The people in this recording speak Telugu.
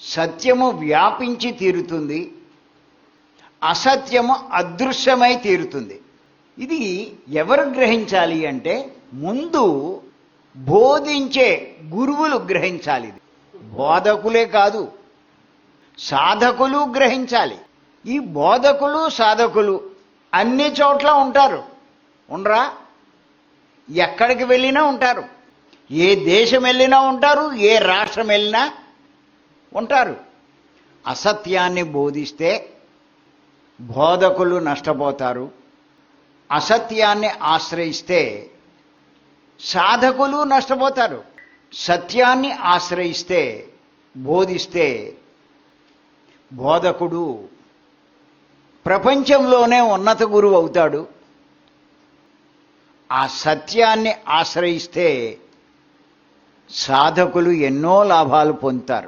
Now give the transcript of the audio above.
సత్యము వ్యాపించి తీరుతుంది, అసత్యము అదృశ్యమై తీరుతుంది. ఇది ఎవరు గ్రహించాలి అంటే ముందు బోధించే గురువులు గ్రహించాలి. ఇది బోధకులే కాదు, సాధకులు గ్రహించాలి. ఈ బోధకులు సాధకులు అన్ని చోట్ల ఉంటారు, ఉండరా? ఎక్కడికి వెళ్ళినా ఉంటారు, ఏ దేశం వెళ్ళినా ఉంటారు, ఏ రాష్ట్రం వెళ్ళినా ఉంటారు. అసత్యాన్ని బోధిస్తే బోధకులు నష్టపోతారు, అసత్యాన్ని ఆశ్రయిస్తే సాధకులు నష్టపోతారు. సత్యాన్ని ఆశ్రయిస్తే బోధిస్తే బోధకుడు ప్రపంచంలోనే ఉన్నత గురువు అవుతాడు. ఆ సత్యాన్ని ఆశ్రయిస్తే సాధకులు ఎన్నో లాభాలు పొందుతారు.